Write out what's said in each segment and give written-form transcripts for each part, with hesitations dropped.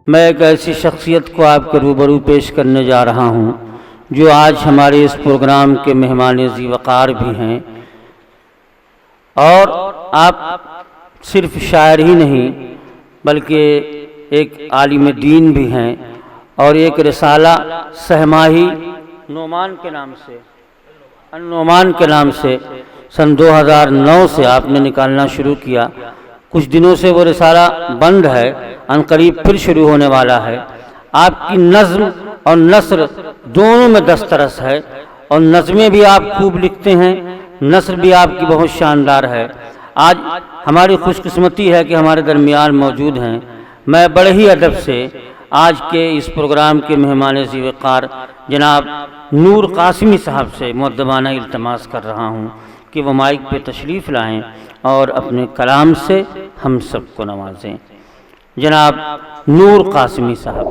मैं एक ऐसी शख्सियत को आपके रूबरू पेश करने जा रहा हूँ जो आज हमारे इस प्रोग्राम के मेहमान ज़ी-वक़ार भी हैं। और आप सिर्फ शायर ही नहीं बल्कि एक आलिम दीन भी हैं और एक रिसाला सहमाही नोमान के नाम से सन 2009 से आपने निकालना शुरू किया। कुछ दिनों से वो रिसाला बंद है, अनकरीब फिर शुरू होने वाला है। आपकी नज़्म और नस्र दोनों में दस्तरस है और नज़में भी आप खूब लिखते हैं, नस्र भी आपकी बहुत शानदार है। आज हमारी खुशकिस्मती है कि हमारे दरमियान मौजूद हैं। मैं बड़े ही अदब से आज के इस प्रोग्राम के मेहमान ज़ी-वक़ार जनाब नूर कासिमी साहब से मुअद्दबाना इल्तिमास कर रहा हूँ कि वो माइक पे तशरीफ़ लाएं और अपने कलाम से हम सबको नवाजें। जनाब नूर कासिमी साहब।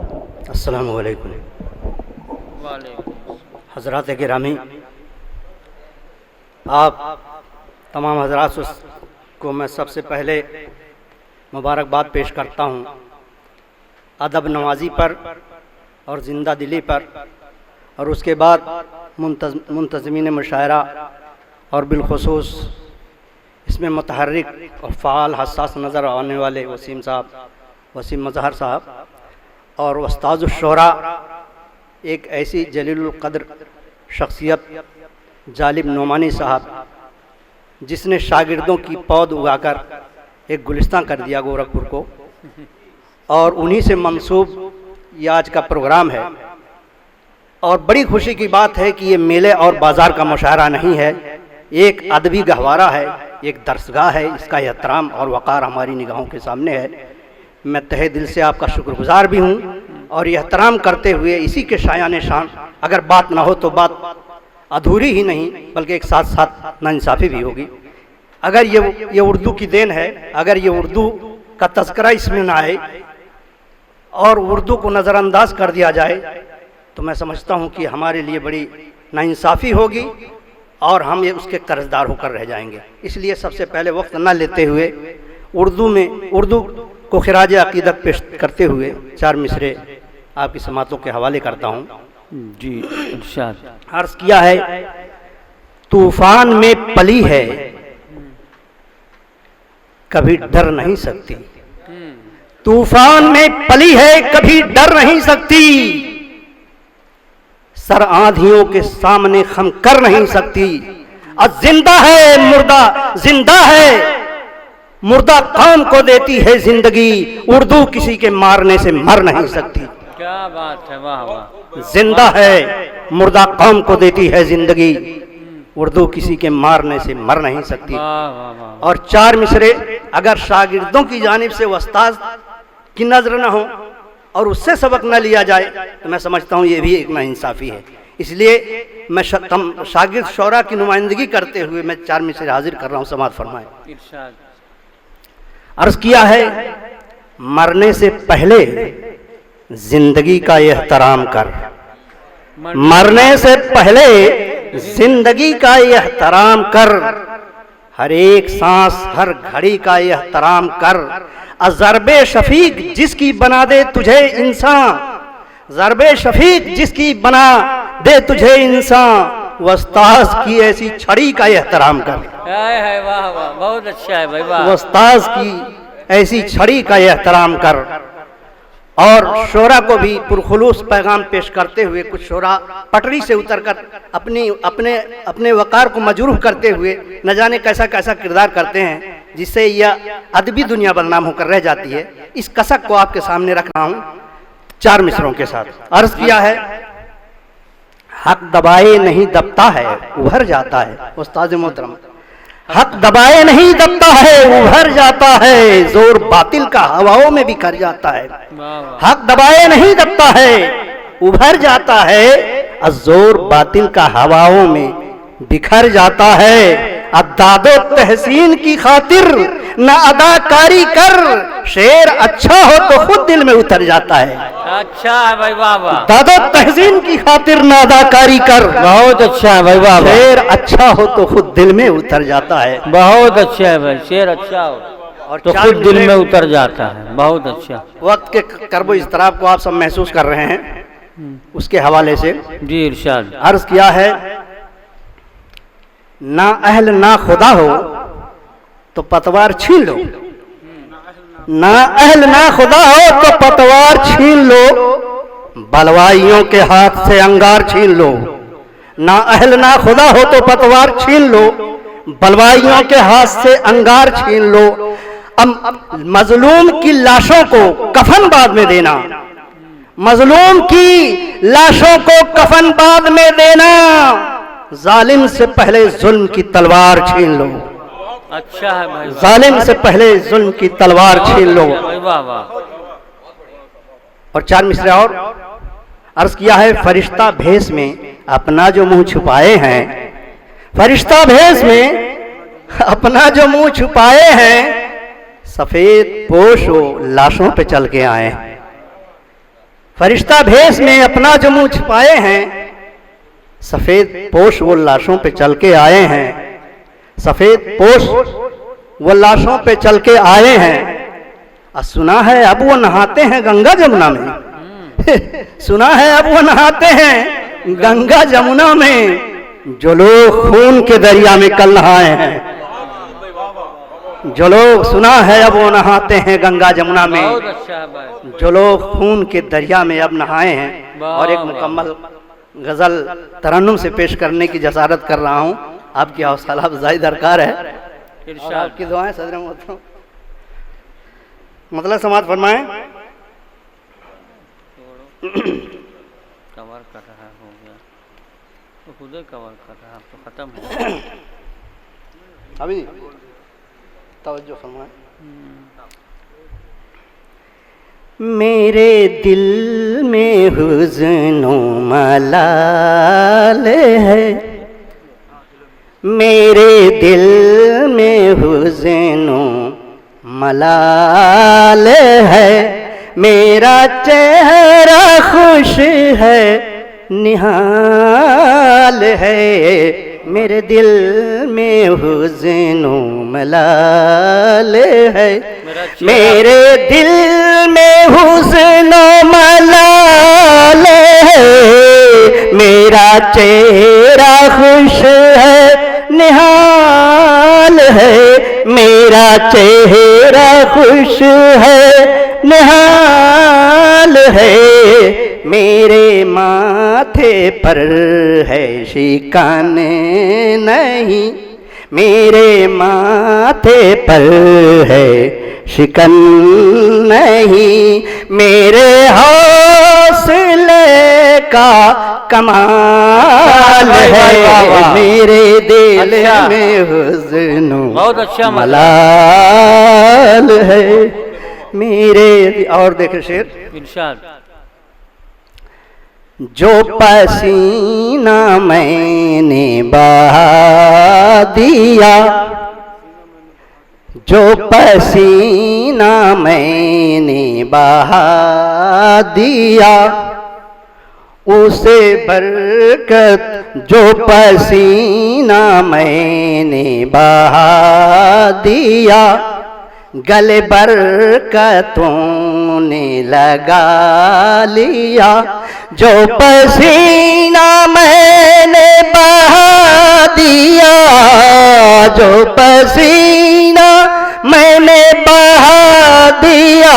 अस्सलामु अलैकुम। हज़रात गिरामी, आप तमाम हज़रात को मैं सबसे पहले मुबारकबाद पेश करता हूँ अदब नवाजी पर और ज़िंदा दिली पर, और उसके बाद मुंतज़मीन मुशायरा और बिलखुसूस इसमें मुतहर्रिक और फ़ाल हसास नज़र आने वाले वसीम मज़हर साहब और उस्ताज़ुश शोरा, एक ऐसी जलीलुल क़द्र शख्सियत जालिब नोमानी साहब जिसने शागिर्दों की पौध उगाकर एक गुलिस्तान कर दिया गोरखपुर को, और उन्हीं से मंसूब ये आज का प्रोग्राम है। और बड़ी खुशी की बात है कि ये मेले और बाज़ार का मुशायरा नहीं है, एक अदबी गहवारा है, एक दरसगाह है। इसका एहतराम और वक़ार हमारी निगाहों के सामने है। मैं तहे दिल से आपका शुक्रगुज़ार भी हूँ और ये एहतराम करते हुए इसी के शायान शान अगर बात ना हो तो बात अधूरी ही नहीं बल्कि एक साथ साथ नाइंसाफ़ी भी होगी। अगर ये उर्दू की देन है, अगर ये उर्दू का तज़किरा इसमें ना आए और उर्दू को नज़रअंदाज कर दिया जाए तो मैं समझता हूँ कि हमारे लिए बड़ी नाइंसाफ़ी होगी और हम ये उसके कर्जदार होकर रह जाएंगे। इसलिए सबसे पहले वक्त न लेते हुए उर्दू को खिराज अक़ीदत पेश करते हुए चार मिसरे आपकी समातों के हवाले करता हूँ। जी इरशाद। अर्ज़ किया है, तूफ़ान में पली है कभी डर नहीं सकती, तूफ़ान में पली है कभी डर नहीं सकती, सर आंधियों के सामने खम कर नहीं सकती। अब जिंदा है मुर्दा कौम को देती है जिंदगी, उर्दू किसी के मारने से मर नहीं सकती। क्या बात है, वाह वाह। जिंदा है मुर्दा कौम को देती है जिंदगी, उर्दू किसी के मारने से मर नहीं सकती। वाह वाह वाह। और चार मिसरे अगर शागिर्दों की जानिब से उस्ताद की नजर न हो और उससे सबक न लिया जाए तो मैं समझता हूँ ये भी एक नाइंसाफ़ी है। इसलिए मैं शागिर्द शोरा की नुमाइंदगी करते हुए मैं चार मिसरे हाजिर कर रहा हूँ, समाअत फरमाएं। इरशाद। अर्ज़ किया है, मरने से पहले जिंदगी का एहतराम कर, मरने से पहले जिंदगी का एहतराम कर, हर एक सांस हर घड़ी का एहतराम कर। ज़रबे शफीक जिसकी बना दे तुझे इंसान, ज़रबे शफीक जिसकी बना दे तुझे इंसान, उस्ताद की ऐसी छड़ी का एहतराम कर। वाह वाह, बहुत अच्छा है भाई, वाह। उस्ताद की ऐसी छड़ी का एहतराम कर। और शोरा को भी पुरखुलूस पैगाम पेश करते हुए कुछ शोरा पटरी से उतरकर अपने वक़ार को मजरूह करते हुए न जाने कैसा कैसा किरदार करते हैं जिससे यह अदबी दुनिया बदनाम होकर रह जाती है। इस कसक को आपके सामने रख रहा हूँ चार मिसरों के साथ। अर्ज़ किया है, हक दबाए नहीं दबता है उभर जाता है। उस्ताद मोहतरम, हक दबाए नहीं दबता है उभर जाता है, जोर बातिल का हवाओं में बिखर जाता है। हक दबाए नहीं दबता है उभर जाता है, जोर बातिल का हवाओं में बिखर जाता है। अदादो तहसीन की खातिर न अदाकारी कर, शेर अच्छा हो तो खुद दिल में उतर जाता है। अच्छा है भाई, वाह वाह। दादो तहसीन की खातिर न अदाकारी कर, बहुत अच्छा है भाई, वाह। शेर अच्छा हो तो खुद दिल में उतर जाता है। बहुत अच्छा है भाई, शेर अच्छा हो। और तो चार खुद दिल मिसरे में उतर जाता है। बहुत अच्छा। वक्त के कर्ब इज़्तिराब को आप सब महसूस कर रहे हैं, उसके हवाले से जी इरशाद। अर्ज किया है, ना अहल ना खुदा हो तो पतवार छीन लो, ना अहल ना खुदा हो तो पतवार छीन लो, बलवाइयों के हाथ से अंगार छीन लो। ना अहल ना खुदा हो तो पतवार छीन लो, बलवाइयों के हाथ से अंगार छीन लो। अब मजलूम की लाशों को कफन बाद में देना, मजलूम की लाशों को कफन बाद में देना, जालिम से पहले जुल्म की तलवार छीन लो। अच्छा है भाई। जालिम से पहले जुल्म की तलवार छीन लो। वाह वाह। और चार मिसरे और अर्ज किया है, फरिश्ता भेष में अपना जो मुंह छुपाए हैं, फरिश्ता भेष में अपना जो मुंह छुपाए हैं, सफेद पोश वो लाशों पे चल के आए। फरिश्ता भेष में अपना जो मुंह छुपाए हैं, सफेद पोश वो लाशों पे चल के आए हैं, सफेद पोश वो लाशों पे चल के आए हैं। और सुना है अब वो नहाते हैं गंगा जमुना में सुना है अब वो नहाते हैं गंगा जमुना में, जो लोग खून के दरिया में कल नहाए हैं, जो लोग सुना है अब वो नहाते हैं गंगा जमुना में, बहुत अच्छा है भाई। जो लोग खून के दरिया में अब नहाए हैं। और एक मुकम्मल गजल तरन्नुम से पेश करने की जसारत कर रहा हूँ, आपकी हौसला अफजाई दरकार है और आपकी दुआएं सदर मोहतरम मतलब समाज फरमाएं। कवर कर रहा हो गया तो खुद ही कवर कर रहा, तो खत्म हो अभी तवज्जो फरमाएं। मेरे दिल में हुज़्न मलाल है, मेरे दिल में हुज़्न मलाल है, मेरा चेहरा खुश है निहाल है, मेरे दिल में हुज़्न मलाल है, मेरे दिल में हुज़्न मलाल है, मेरा चेहरा खुश है निहाल है, मेरा चेहरा खुश है निहाल है, मेरे माथे पर है शिकन नहीं, मेरे माथे पर है शिकन नहीं, मेरे हौसले का कमाल है, मेरे दिल में हुज़्न बहुत अच्छा मलाल है मेरे। और देखे शेर इरशाद। जो पसीना मैंने बहा दिया, जो पसीना मैंने बहा दिया, उसे बरकत जो पसीना मैंने बहा दिया, गले बरकतों ने लगा लिया, जो पसीना मैंने बहा दिया, जो पसीना मैंने बहा दिया,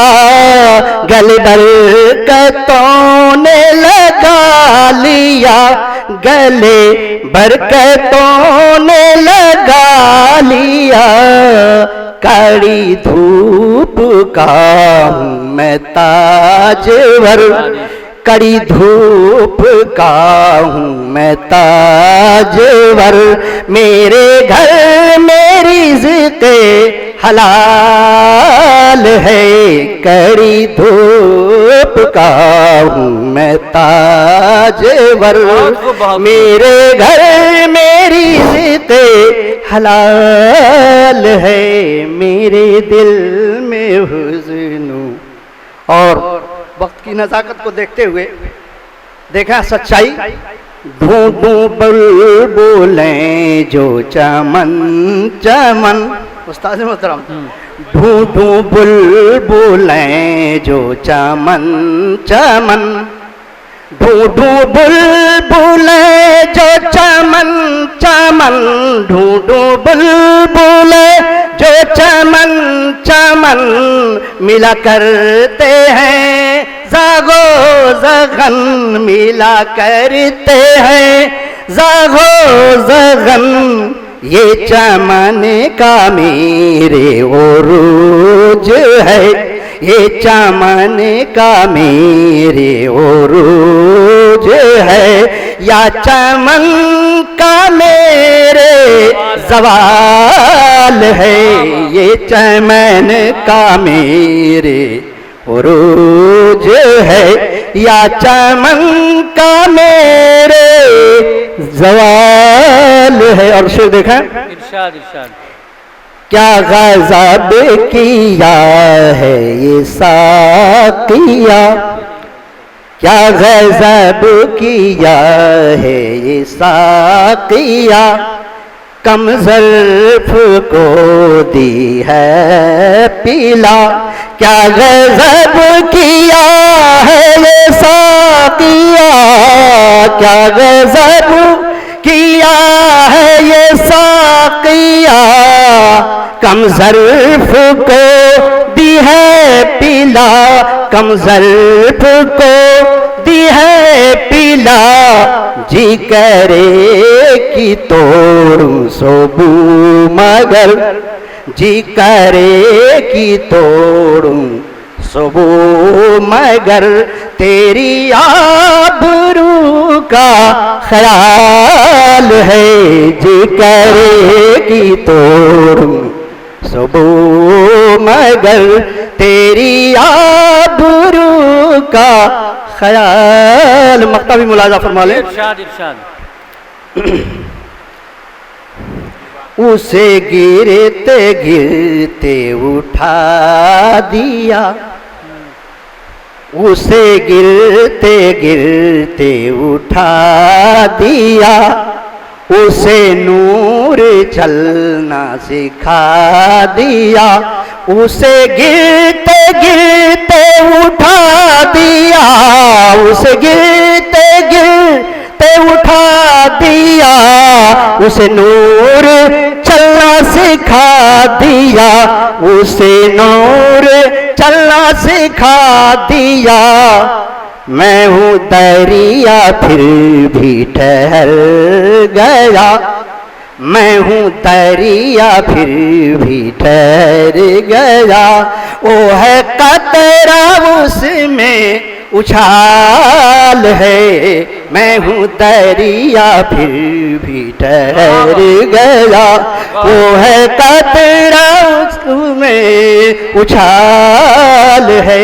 गले बरकतों ने लगा लिया, गले बरकतों ने लगा लिया, कड़ी धूप का हूँ मैं ताजवर, कड़ी धूप का हूँ मैं ताजवर, मेरे घर मेरी रिज़्क़े हलाल है, कड़ी धूप का हूँ मैं ताजवर, मेरे घर मेरी रिज़्क़े हलाल है, मेरे दिल में हुज़्न। और वक्त की नज़ाकत को देखते हुए देखा सच्चाई, ढूंढूं बुलबुलें जो चमन चमन, उस्ताद मोहतरम, ढूंढूं बुलबुलें जो चमन चमन, ढूंढूं बुलबुलें जो चमन चमन, ढूंढूं बुलबुलें जो चमन चमन, मिला करते हैं जागो जगन, मिला करते हैं जागो जगन। ये चमन का मेरे उरूज है, ये चमन का मेरे उरूज है, या चमन का मेरे ज़वाल है, ये चमन का मेरे उरूज है, या चमन का मेरे ज़वाल है। और शेर देखा, इरशाद इरशाद। क्या गज़ब किया है ये साकिया, क्या गज़ब किया है ये साकिया, कम ज़र्फ़ को दी है पीला, क्या गज़ब किया है ये साकिया, क्या गज़ब किया है ये साकिया, कम ज़र्फ़ को दी है पीला, कम ज़र्फ़ को दी है पीला, जी करे कि तोड़ूं सोबू मगर, जी करे कि तोड़ूं सोबू मगर, तेरी आबरू का ख्याल है, जी करे कि तोड़ूं सोबू मगर, तेरी आबरू का ख्याल। मक्ता भी मुलाजा फरमा ले। इरशाद इरशाद। उसे गिरते गिरते उठा दिया, उसे गिरते गिरते उठा दिया, उसे नूर चलना सिखा दिया, उसे गिरते गिरते उठा दिया, उसे गिरते गिरते उठा दिया, उसे नूर चलना सिखा दिया, उसे नूर चलना सिखा दिया। मैं हूँ दरिया फिर भी ठहर गया, मैं हूँ दरिया फिर भी ठहर गया, वो है कतरा उसमें उछाल है, मैं हूँ दरिया फिर भी ठहर गया, वो है कतरा उसमें उछाल है,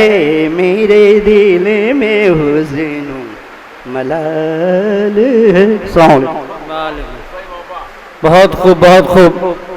मेरे दिल में हुस्न मलाल है। बहुत खूब बहुत खूब।